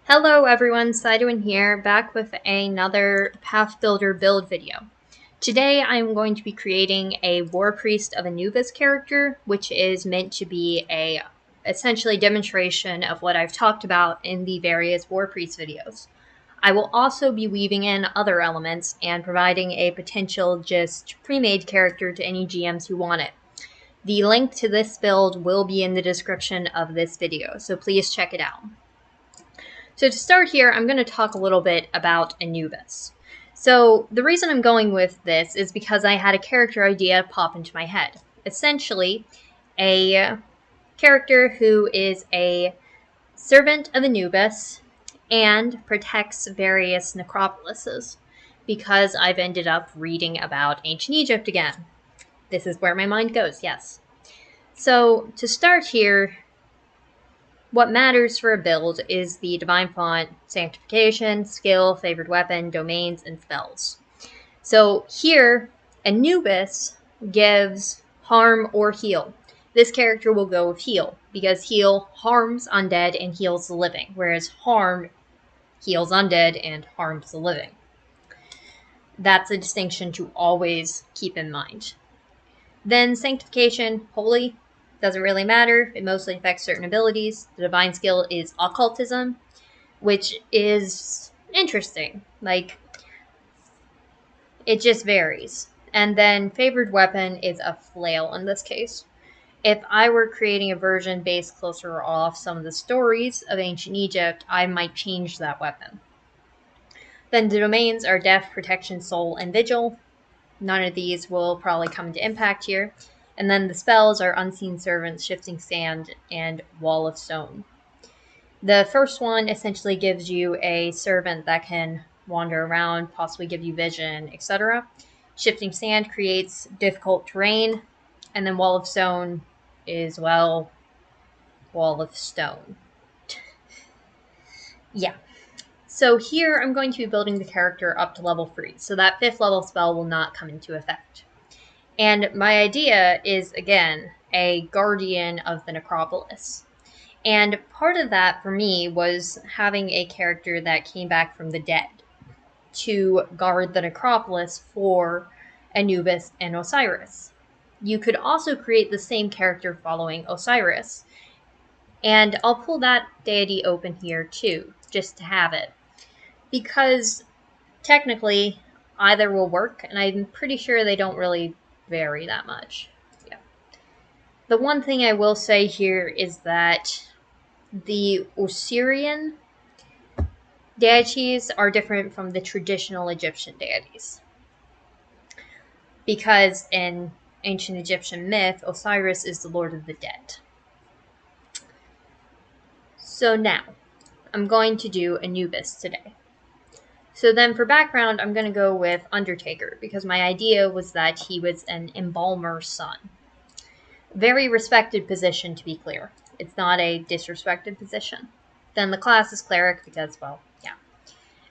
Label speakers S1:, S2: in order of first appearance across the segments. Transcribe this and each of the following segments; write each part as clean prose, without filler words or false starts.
S1: Hello everyone, Sidewin here, back with another Path Builder build video. Today I'm going to be creating a warpriest of Anubis character, which is meant to be a essentially demonstration of what I've talked about in the various warpriest videos. I will also be weaving in other elements and providing a potential just pre-made character to any GMs who want it. The link to this build will be in the description of this video, so please check it out. So to start here, I'm going to talk a little bit about Anubis. So the reason I'm going with this is because I had a character idea pop into my head. Essentially, a character who is a servant of Anubis and protects various necropolises, because I've ended up reading about ancient Egypt again. This is where my mind goes, yes. So to start here, what matters for a build is the divine font, sanctification, skill, favored weapon, domains, and spells. So here, Anubis gives harm or heal. This character will go with heal, because heal harms undead and heals the living, whereas harm heals undead and harms the living. That's a distinction to always keep in mind. Then sanctification, holy. Doesn't really matter. It mostly affects certain abilities. The divine skill is occultism, which is interesting. Like, it just varies. And then favored weapon is a flail in this case. If I were creating a version based closer off some of the stories of ancient Egypt, I might change that weapon. Then the domains are death, protection, soul, and vigil. None of these will probably come into impact here. And then the spells are Unseen Servants, Shifting Sand, and Wall of Stone. The first one essentially gives you a servant that can wander around, possibly give you vision, etc. Shifting Sand creates difficult terrain. And then Wall of Stone is, well, Wall of Stone. Yeah. So here I'm going to be building the character up to level 3, so that 5th level spell will not come into effect. And my idea is, again, a guardian of the Necropolis. And part of that for me was having a character that came back from the dead to guard the Necropolis for Anubis and Osiris. You could also create the same character following Osiris. And I'll pull that deity open here too, just to have it. Because technically either will work, and I'm pretty sure they don't really vary that much. Yeah. The one thing I will say here is that the Osirian deities are different from the traditional Egyptian deities. Because in ancient Egyptian myth, Osiris is the Lord of the Dead. So now, I'm going to do Anubis today. So then for background, I'm going to go with Undertaker, because my idea was that he was an embalmer's son. Very respected position, to be clear. It's not a disrespected position. Then the class is Cleric, because, well, yeah.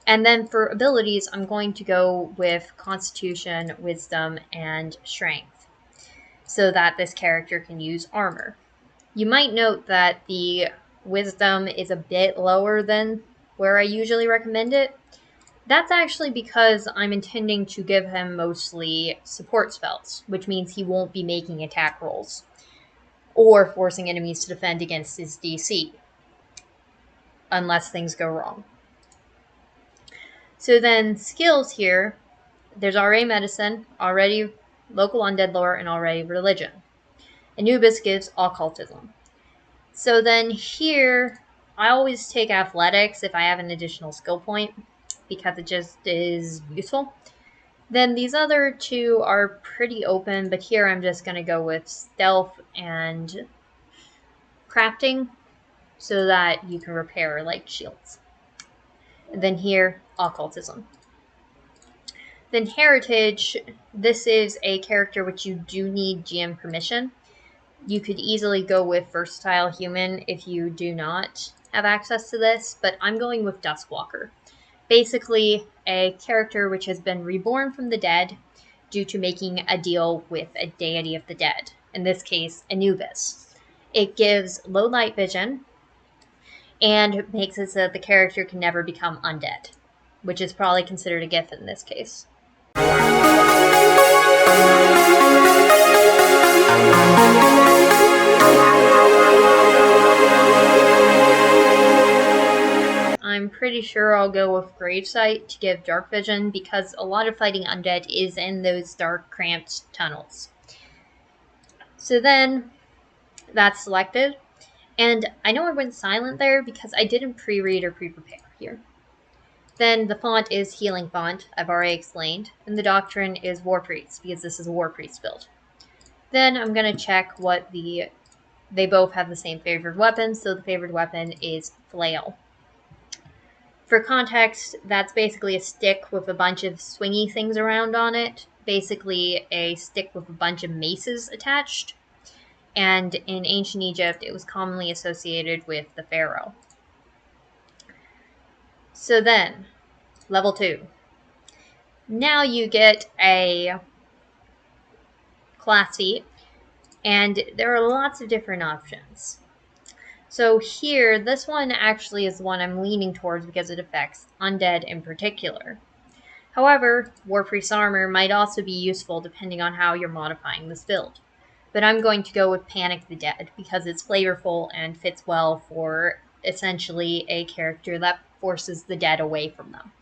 S1: And then for abilities, I'm going to go with Constitution, Wisdom, and Strength, so that this character can use armor. You might note that the Wisdom is a bit lower than where I usually recommend it. That's actually because I'm intending to give him mostly support spells, which means he won't be making attack rolls or forcing enemies to defend against his DC, unless things go wrong. So then skills here, there's already medicine, already local undead lore, and already religion. Anubis gives occultism. So then here, I always take athletics if I have an additional skill point, because it just is useful. Then these other two are pretty open, but here I'm just going to go with stealth and crafting, so that you can repair like shields. And then here, occultism. Then heritage, this is a character which you do need GM permission. You could easily go with versatile human if you do not have access to this, but I'm going with duskwalker. Basically, a character which has been reborn from the dead due to making a deal with a deity of the dead, in this case, Anubis. It gives low light vision. and makes it so that the character can never become undead, which is probably considered a gift in this case. I'm pretty sure I'll go with Gravesight to give dark vision, because a lot of fighting undead is in those dark, cramped tunnels. So then, that's selected. And I know I went silent there because I didn't pre-read or pre-prepare here. Then the font is Healing Font, I've already explained. And the doctrine is Warpriest, because this is a Warpriest build. Then I'm going to check what they both have the same favored weapon, so the favored weapon is Flail. For context, that's basically a stick with a bunch of swingy things around on it. Basically a stick with a bunch of maces attached. And in ancient Egypt, it was commonly associated with the pharaoh. So then, level 2. Now you get a class feat, and there are lots of different options. So here, this one actually is the one I'm leaning towards because it affects undead in particular. However, Warpriest armor might also be useful depending on how you're modifying this build. But I'm going to go with Panic the Dead because it's flavorful and fits well for essentially a character that forces the dead away from them.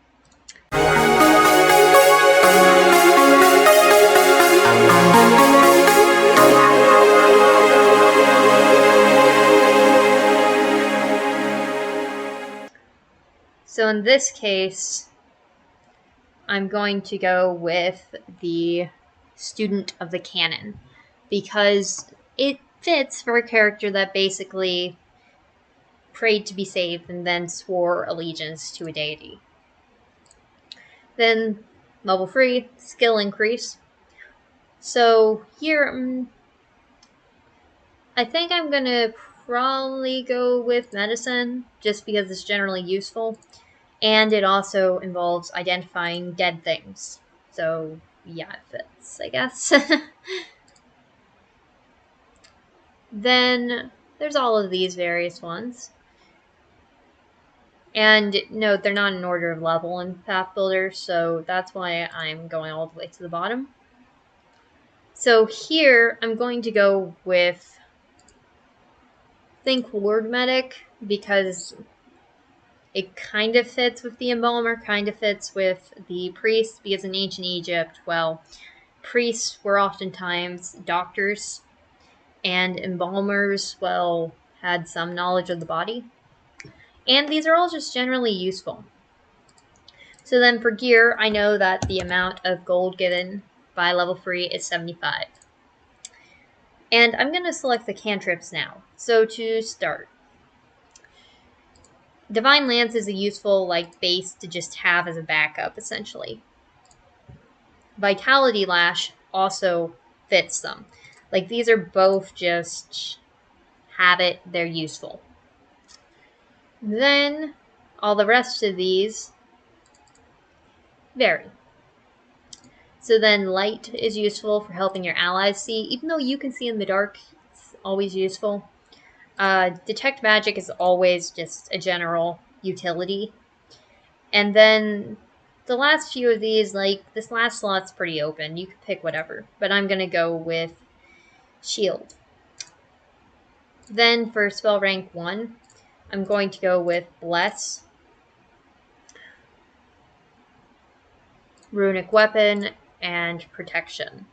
S1: So in this case, I'm going to go with the Student of the Canon, because it fits for a character that basically prayed to be saved and then swore allegiance to a deity. Then level 3, skill increase. So here, I think I'm going to probably go with medicine, just because it's generally useful. And it also involves identifying dead things. So yeah, it fits, I guess. Then there's all of these various ones. And note, they're not in order of level in Path Builder, so that's why I'm going all the way to the bottom. So here, I'm going to go with Think Ward Medic, because it kind of fits with the Embalmer, kind of fits with the Priest, because in ancient Egypt, well, priests were oftentimes doctors, and embalmers, well, had some knowledge of the body. And these are all just generally useful. So then for gear, I know that the amount of gold given by level 3 is 75. And I'm going to select the cantrips now. So to start, Divine Lance is a useful base to just have as a backup, essentially. Vitality Lash also fits them. These are both just habit, they're useful. Then all the rest of these vary. So then light is useful for helping your allies see. Even though you can see in the dark, it's always useful. Detect magic is always just a general utility. And then the last few of these, this last slot's pretty open. You can pick whatever. But I'm going to go with shield. Then for spell rank 1, I'm going to go with bless, runic weapon, and protection.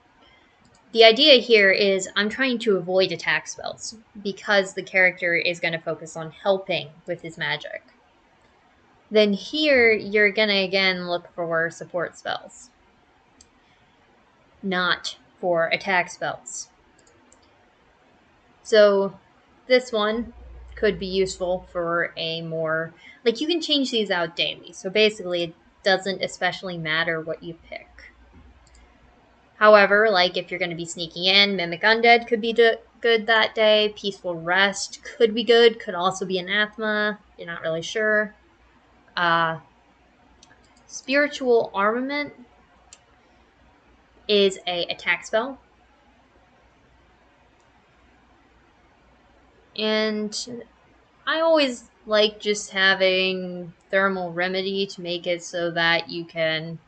S1: The idea here is I'm trying to avoid attack spells because the character is going to focus on helping with his magic. Then here, you're going to again look for support spells, not for attack spells. So this one could be useful for a more, you can change these out daily. So basically, it doesn't especially matter what you pick. However, if you're going to be sneaking in, Mimic Undead could be good that day. Peaceful Rest could be good. Could also be Anathema. You're not really sure. Spiritual Armament is a attack spell. And I always like just having thermal remedy to make it so that you can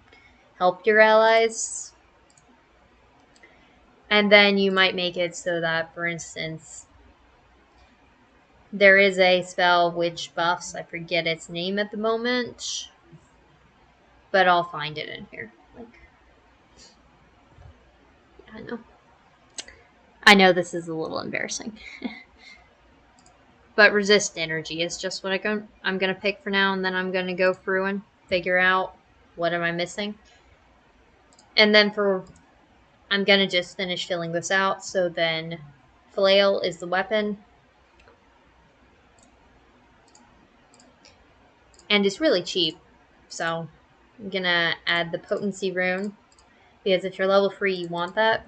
S1: help your allies. And then you might make it so that, for instance, there is a spell which buffs, I forget its name at the moment, but I'll find it in here. I know this is a little embarrassing. But resist energy is just what I'm going to pick for now, and then I'm going to go through and figure out what am I missing. And then I'm going to just finish filling this out, so then flail is the weapon. And it's really cheap, so I'm going to add the potency rune, because if you're level 3 you want that.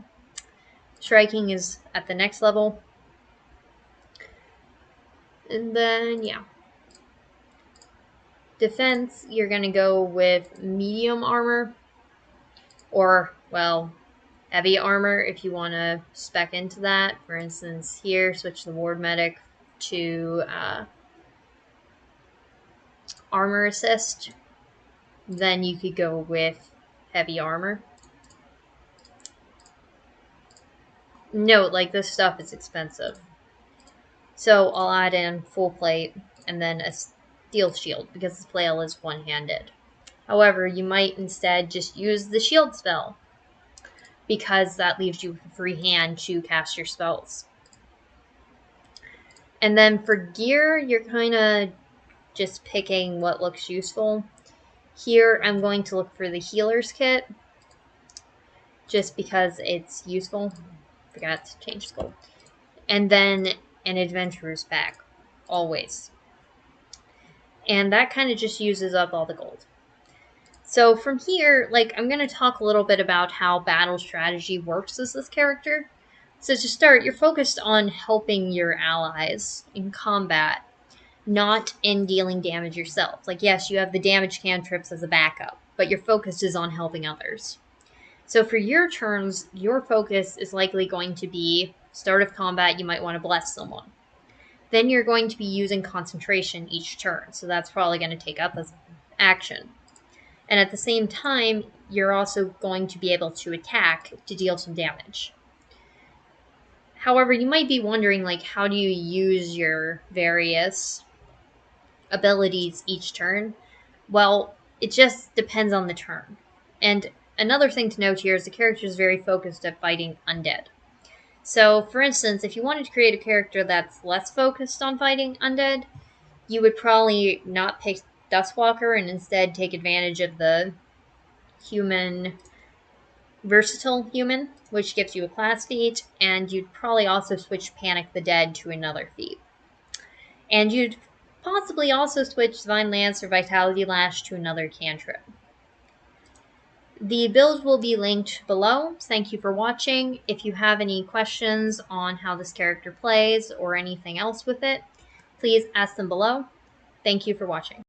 S1: Striking is at the next level. And then, yeah. Defense, you're going to go with medium armor. Or, well, heavy armor if you want to spec into that. For instance, here, switch the ward medic to armor assist. Then you could go with heavy armor. Note, like, this stuff is expensive. So I'll add in full plate and then a steel shield, because the flail is one-handed. However, you might instead just use the shield spell, because that leaves you with a free hand to cast your spells. And then for gear, you're kind of just picking what looks useful. Here, I'm going to look for the healer's kit, just because it's useful. Forgot to change the gold. And then an adventurer's pack, always. And that kind of just uses up all the gold. So from here, I'm going to talk a little bit about how battle strategy works as this character. So to start, you're focused on helping your allies in combat, not in dealing damage yourself. Yes, you have the damage cantrips as a backup, but your focus is on helping others. So for your turns, your focus is likely going to be, start of combat, you might want to bless someone. Then you're going to be using concentration each turn, so that's probably going to take up as action. And at the same time, you're also going to be able to attack to deal some damage. However, you might be wondering, how do you use your various abilities each turn? Well, it just depends on the turn. And another thing to note here is the character is very focused at fighting undead. So, for instance, if you wanted to create a character that's less focused on fighting undead, you would probably not pick Duskwalker and instead take advantage of the versatile human, which gives you a class feat, and you'd probably also switch Panic the Dead to another feat. And you'd possibly also switch Divine Lance or Vitality Lash to another cantrip. The build will be linked below. Thank you for watching. If you have any questions on how this character plays or anything else with it, please ask them below. Thank you for watching.